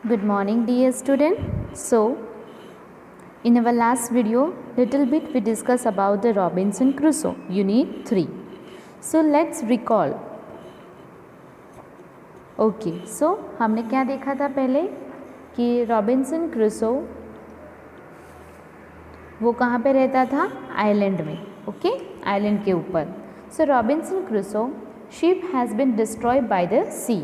Good morning, dear student. So, in our last video, little bit we discussed about the Robinson Crusoe, Unit 3. So, let's recall. Okay, so हमने क्या देखा था पहले कि Robinson Crusoe वो कहाँ पे रहता था? आइलैंड में. ओके, आइलैंड के ऊपर. So Robinson Crusoe ship has been destroyed by the sea.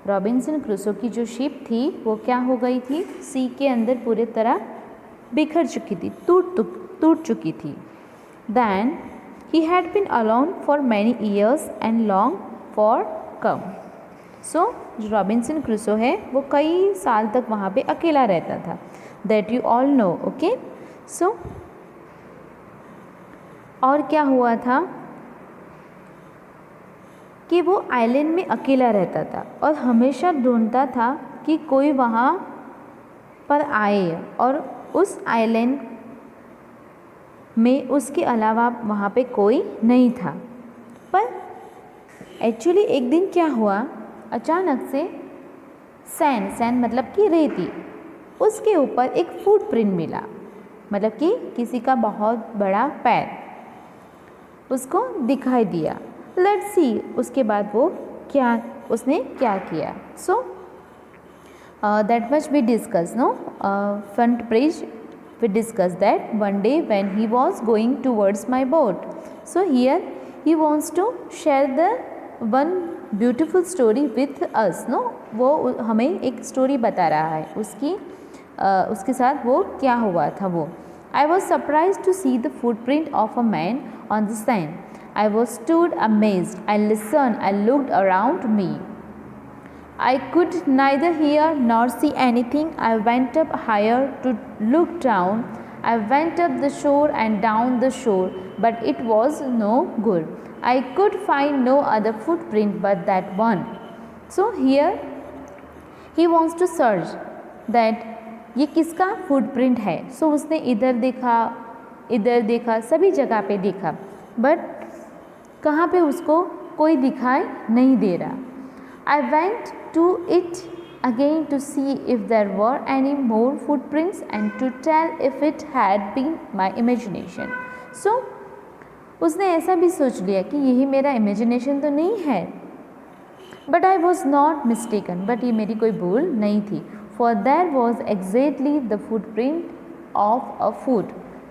Robinson Crusoe की जो शिप थी वो क्या हो गई थी? सी के अंदर पूरी तरह बिखर चुकी थी, टूट चुकी थी. Then he had been alone for many years and long for come. So जो रॉबिन्सन क्रूसो है वो कई साल तक वहाँ पे अकेला रहता था. That you all know. Okay, so और क्या हुआ था कि वो आइलैंड में अकेला रहता था और हमेशा ढूंढता था कि कोई वहाँ पर आए, और उस आइलैंड में उसके अलावा वहाँ पे कोई नहीं था. पर एक्चुअली एक दिन क्या हुआ, अचानक से सैंड मतलब कि रेती, उसके ऊपर एक फुटप्रिंट मिला. मतलब कि किसी का बहुत बड़ा पैर उसको दिखाई दिया. लेट्स सी उसके बाद उसने क्या किया. So that much we discuss no front page. we discussed that one day when he was going towards my boat. So here he wants to share the one beautiful story with us. No, वो हमें एक story बता रहा है उसके साथ वो क्या हुआ था. वो I was surprised to see the footprint of a man on the sand. I was stood amazed. I listened. I looked around me. I could neither hear nor see anything. I went up higher to look down. I went up the shore and down the shore, but it was no good. I could find no other footprint but that one. So here he wants to search that ये किसका footprint है. सो उसने इधर देखा, सभी जगह पे देखा, बट कहाँ पे उसको कोई दिखाई नहीं दे रहा. I went to it again to see if there were any more footprints and to tell if it had been my imagination. So उसने ऐसा भी सोच लिया कि यही मेरा इमेजिनेशन तो नहीं है. But I was not mistaken. But ये मेरी कोई भूल नहीं थी. For there was exactly the footprint of a foot,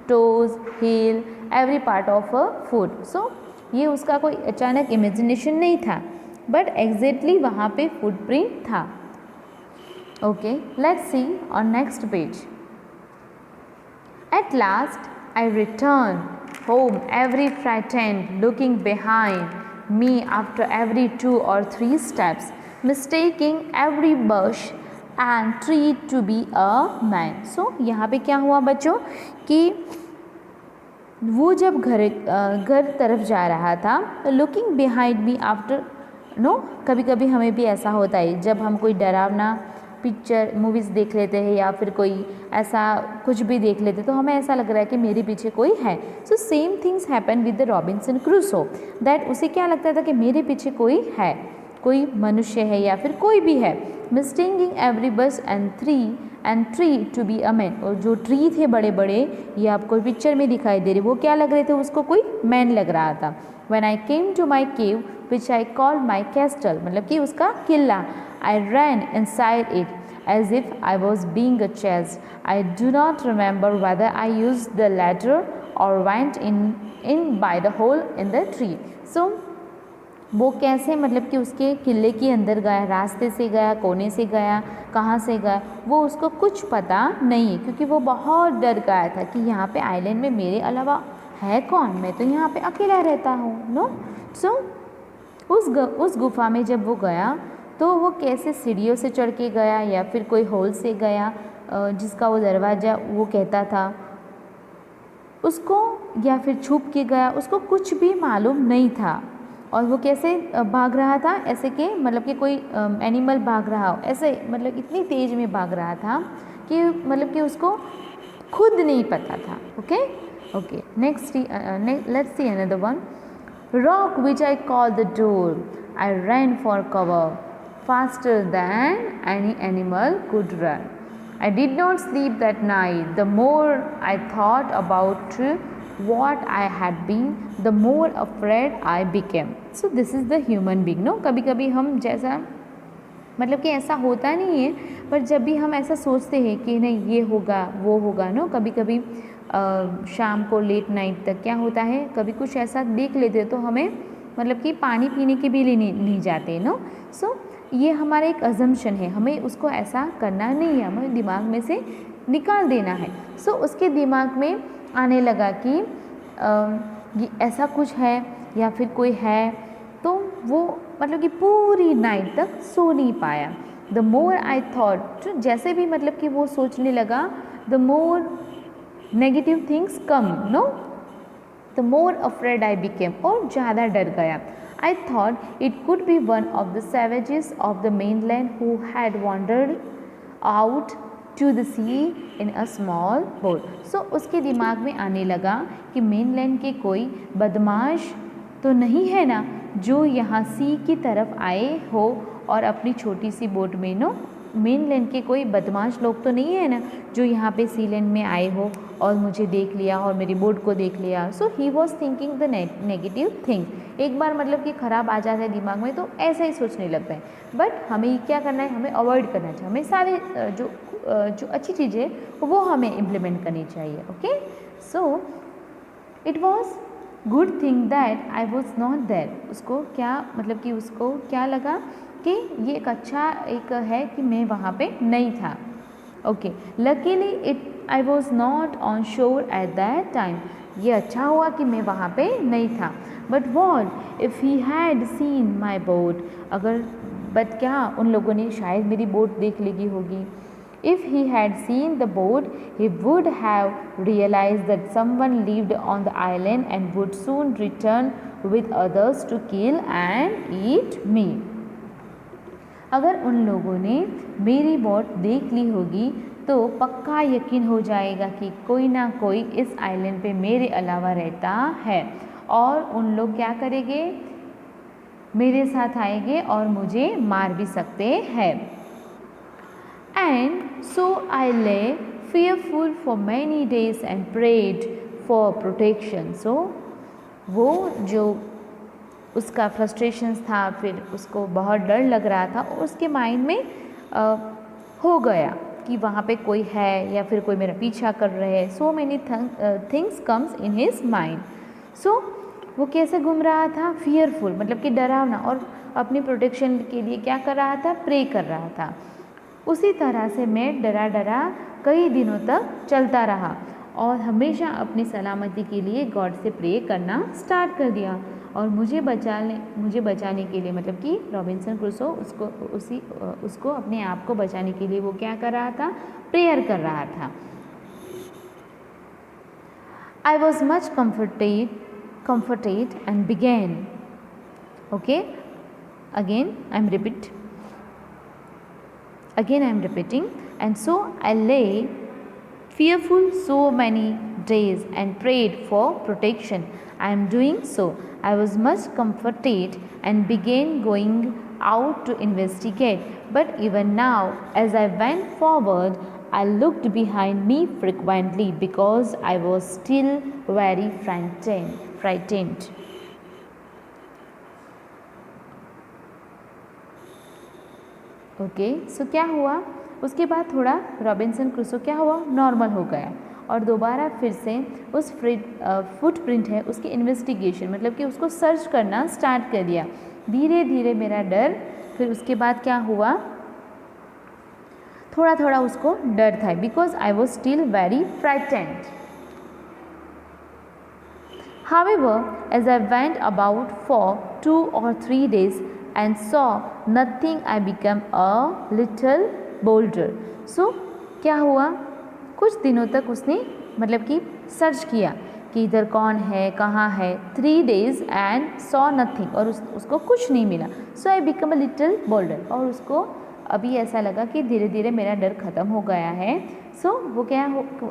toes, heel, every part of a foot. So ये उसका कोई अचानक इमेजिनेशन नहीं था, बट एग्जैक्टली वहाँ पे फुटप्रिंट था. Okay, let's see on next page. At last I returned home, every frightened, looking behind me after every 2 or 3 steps, mistaking every bush and tree to be a man. So यहाँ पे क्या हुआ बच्चों कि वो जब घर तरफ जा रहा था, looking behind me after no. कभी कभी हमें भी ऐसा होता है जब हम कोई डरावना पिक्चर मूवीज़ देख लेते हैं या फिर कोई ऐसा कुछ भी देख लेते तो हमें ऐसा लग रहा है कि मेरे पीछे कोई है. So same things happen with the Robinson Crusoe. That उसे क्या लगता था कि मेरे पीछे कोई है, कोई मनुष्य है या फिर कोई भी है. Mistaking every bus and tree to be a man. और जो ट्री थे बड़े बड़े, ये आपको पिक्चर में दिखाई दे रहे, वो क्या लग रहे थे, उसको कोई मैन लग रहा था. When I came to my cave, which I called my castle, मतलब कि उसका किला, I ran inside it as if I was being chased. I do not remember whether I used the ladder or went in by the hole in the tree. So वो कैसे मतलब कि उसके किले के अंदर गया, रास्ते से गया, कोने से गया, कहाँ से गया, वो उसको कुछ पता नहीं है, क्योंकि वो बहुत डर गया था कि यहाँ पे आइलैंड में मेरे अलावा है कौन, मैं तो यहाँ पे अकेला रहता हूँ. नो. सो उस गुफा में जब वो गया तो वो कैसे सीढ़ियों से चढ़ के गया या फिर कोई होल से गया जिसका वो दरवाज़ा वो कहता था उसको, या फिर छुप के गया, उसको कुछ भी मालूम नहीं था. और वो कैसे भाग रहा था, ऐसे कि मतलब कि कोई एनिमल भाग रहा हो, ऐसे मतलब इतनी तेज़ में भाग रहा था कि मतलब कि उसको खुद नहीं पता था. Okay, next let's see another one. Rock which I called the door. I ran for cover. faster than any animal could run. I did not sleep that night. The more I thought about what I had been, the more afraid I became. So this is the human being, no? कभी कभी हम जैसा मतलब कि ऐसा होता नहीं है, पर जब भी हम ऐसा सोचते हैं कि नहीं ये होगा वो होगा, नो कभी कभी शाम को लेट नाइट तक क्या होता है, कभी कुछ ऐसा देख लेते तो हमें मतलब कि पानी पीने के भी लिए नहीं जाते, नो. सो ये हमारा एक अजम्पशन है, हमें उसको ऐसा करना नहीं है, हमें दिमाग में से निकाल देना है. सो उसके दिमाग में आने लगा कि ये ऐसा कुछ है या फिर कोई है, तो वो मतलब कि पूरी नाइट तक सो नहीं पाया. द मोर आई थॉट, जैसे भी मतलब कि वो सोचने लगा, the more negative things come, no, the more afraid I became, और ज़्यादा डर गया. I thought it could be one of the savages of the mainland who had wandered out to the sea in a small boat. So उसके दिमाग में आने लगा कि मेनलैंड के कोई बदमाश तो नहीं है ना जो यहाँ सी की तरफ आए हो और अपनी छोटी सी बोट में, नो, मेनलैंड के कोई बदमाश लोग तो नहीं है ना जो यहाँ पे सी लैंड में आए हो और मुझे देख लिया और मेरी बोट को देख लिया. So he was thinking the negative thing. एक बार मतलब कि ख़राब आ जाता है दिमाग में तो ऐसा ही सोचने लगता है. बट हमें क्या करना है, हमें अवॉइड करना चाहिए, हमें सारे जो अच्छी चीज़ें है वो हमें इम्प्लीमेंट करनी चाहिए. Okay, so it was good thing that I was not there. उसको क्या मतलब कि उसको क्या लगा कि ये एक अच्छा एक है कि मैं वहाँ पे नहीं था. Okay, luckily I was not on शोर एट दैट टाइम. ये अच्छा हुआ कि मैं वहाँ पे नहीं था. But what if he had seen my boat, अगर बट क्या उन लोगों ने शायद मेरी बोट देख ली होगी. If he had seen the boat, he would have realized that someone lived on the island and would soon return with others to kill and eat me. अगर उन लोगों ने मेरी बोट देख ली होगी तो पक्का यकीन हो जाएगा कि कोई ना कोई इस आइलैंड पे मेरे अलावा रहता है और उन लोग क्या करेंगे, मेरे साथ आएंगे और मुझे मार भी सकते हैं. And so I lay fearful for many days and prayed for protection. So वो जो उसका फ्रस्ट्रेशंस था, फिर उसको बहुत डर लग रहा था और उसके माइंड में हो गया कि वहाँ पे कोई है या फिर कोई मेरा पीछा कर रहे हैं. So many things comes in his mind. So वो कैसे घूम रहा था, फियरफुल मतलब कि डरावना, और अपनी प्रोटेक्शन के लिए क्या कर रहा था, प्रे कर रहा था. उसी तरह से मैं डरा डरा कई दिनों तक चलता रहा और हमेशा अपनी सलामती के लिए गॉड से प्रे करना स्टार्ट कर दिया. और मुझे बचाने के लिए मतलब कि रॉबिन्सन क्रूसो उसको अपने आप को बचाने के लिए वो क्या कर रहा था, प्रेयर कर रहा था. I was much comforted and began. Okay, again I am repeating, and so I lay fearful so many days and prayed for protection. I am doing so. I was much comforted and began going out to investigate. But even now, as I went forward, I looked behind me frequently because I was still very frightened. Okay, so क्या हुआ उसके बाद थोड़ा Robinson Crusoe क्या हुआ, normal हो गया और दोबारा फिर से उस फुटप्रिंट है उसकी इन्वेस्टिगेशन मतलब कि उसको सर्च करना स्टार्ट कर दिया. धीरे धीरे मेरा डर, फिर उसके बाद क्या हुआ, थोड़ा थोड़ा उसको डर था because I was still very frightened. However, as I went about for 2 or 3 days and saw nothing, I became a little bolder. So क्या हुआ, कुछ दिनों तक उसने मतलब कि सर्च किया कि इधर कौन है, कहाँ है. 3 days and saw nothing, और उसको कुछ नहीं मिला. So I became a little bolder, और उसको अभी ऐसा लगा कि धीरे धीरे मेरा डर ख़त्म हो गया है. So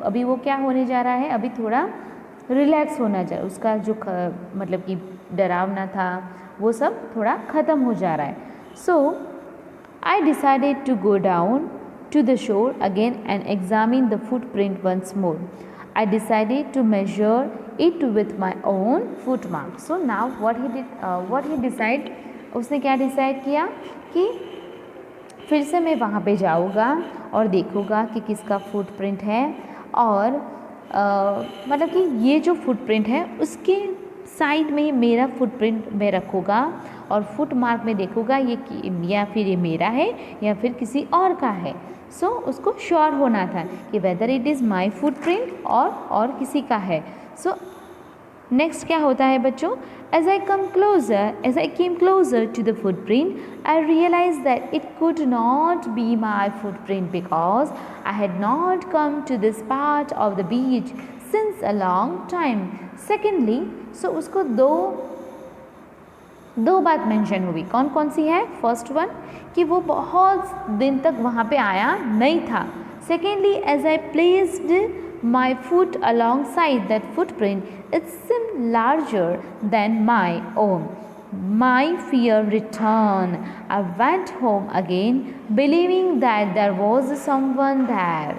अभी वो क्या होने जा रहा है, अभी थोड़ा रिलैक्स होना चाहिए, उसका जो मतलब कि डरावना था वो सब थोड़ा ख़त्म हो जा रहा है. सो I decided to go down to the shore again and examine the footprint once more. I decided to measure it with my own foot mark. So now what he decide, उसने क्या डिसाइड किया कि फिर से मैं वहाँ पे जाऊँगा और देखूँगा कि किसका फुटप्रिंट है, और मतलब कि ये जो फुटप्रिंट है उसके साइड में मेरा फुटप्रिंट मैं रखूँगा और फुट मार्क में देखूँगा ये या फिर ये मेरा है या फिर किसी और का है. सो उसको श्योर होना था कि whether it is my footprint और किसी का है. सो नेक्स्ट क्या होता है बच्चों, as I came closer to the footprint, I realized that it could not be my footprint because I had not come to this part of the beach since a long time. Secondly, so उसको दो बात mention हुई. कौन कौन सी है? First one कि वो बहुत दिन तक वहाँ पे आया नहीं था. Secondly, as I placed my foot alongside that footprint, it seemed larger than my own. My fear returned. I went home again, believing that there was someone there.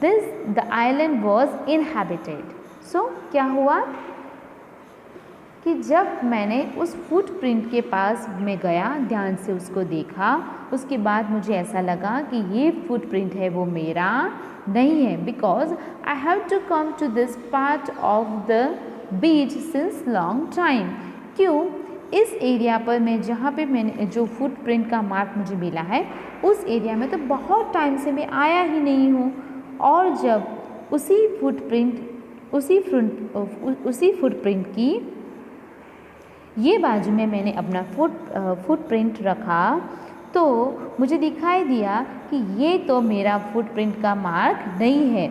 The island was inhabited. So क्या हुआ कि जब मैंने उस footprint के पास में गया, ध्यान से उसको देखा, उसके बाद मुझे ऐसा लगा कि ये फुटप्रिंट है वो मेरा नहीं है, because I have to come to this part of the beach since long time. क्यों? इस एरिया पर मैं जहाँ पे मैंने जो फुटप्रिंट का मार्क मुझे मिला है उस एरिया में तो बहुत टाइम से मैं आया ही नहीं हूँ. और जब उसी फुटप्रिंट की ये बाजू में मैंने अपना फुटप्रिंट रखा तो मुझे दिखाई दिया कि ये तो मेरा फुटप्रिंट का मार्क नहीं है.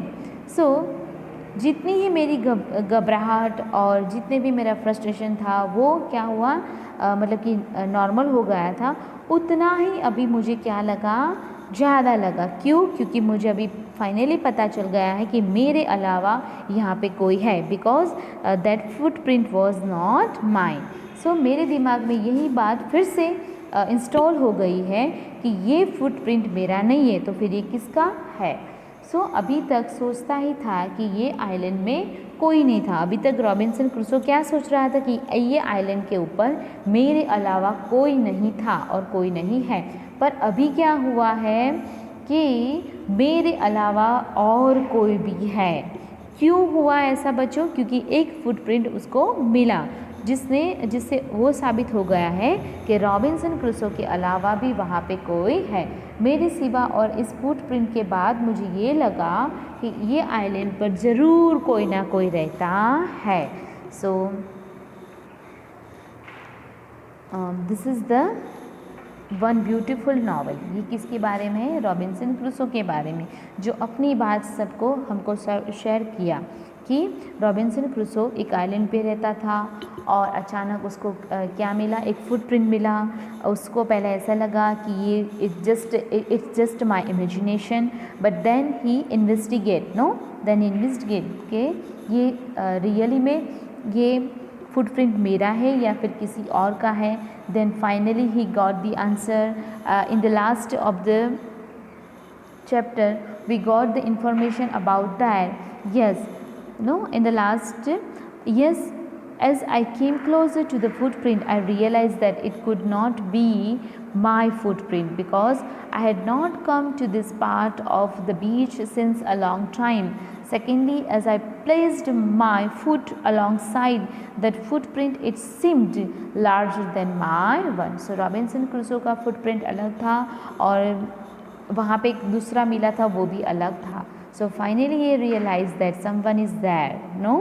सो जितनी ही मेरी घबराहट और जितने भी मेरा फ्रस्ट्रेशन था वो क्या हुआ, मतलब कि नॉर्मल हो गया था. उतना ही अभी मुझे क्या लगा, ज़्यादा लगा. क्यों? क्योंकि मुझे अभी फाइनली पता चल गया है कि मेरे अलावा यहाँ पे कोई है, because that footprint was not mine. So मेरे दिमाग में यही बात फिर से इंस्टॉल हो गई है कि ये फुटप्रिंट मेरा नहीं है, तो फिर ये किसका है. सो अभी तक सोचता ही था कि ये आइलैंड में कोई नहीं था. अभी तक रॉबिन्सन क्रूसो क्या सोच रहा था कि ये आइलैंड के ऊपर मेरे अलावा कोई नहीं था और कोई नहीं है. पर अभी क्या हुआ है कि मेरे अलावा और कोई भी है. क्यों हुआ ऐसा बच्चों? क्योंकि एक फुटप्रिंट उसको मिला जिससे वो साबित हो गया है कि रॉबिन्सन क्रूसो के अलावा भी वहाँ पे कोई है मेरे सिवा. और इस फुटप्रिंट के बाद मुझे ये लगा कि ये आइलैंड पर ज़रूर कोई ना कोई रहता है. So this is the one beautiful novel. ये किसके बारे में है? रॉबिन्सन क्रूसो के बारे में, जो अपनी बात सबको हमको शेयर किया कि रॉबिन्सन क्रूसो एक आइलैंड पे रहता था और अचानक उसको क्या मिला, एक फुटप्रिंट मिला. उसको पहले ऐसा लगा कि ये it's just my imagination, but then he investigate के ये रियली में ये फुटप्रिंट मेरा है या फिर किसी और का है. Then finally he got the answer. In the last of the chapter we got the information about that. In the last, yes, as I came closer to the footprint, I realized that it could not be my footprint because I had not come to this part of the beach since a long time. Secondly, as I placed my foot alongside that footprint, it seemed larger than my one. So Robinson Crusoe का footprint अलग था और वहाँ पे एक दूसरा मिला था वो भी अलग था. So finally he realized that someone is there. No,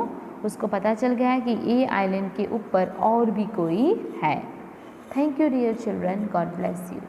उसको पता चल गया कि ये आइलैंड के ऊपर और भी कोई है. Thank you dear children. God bless you.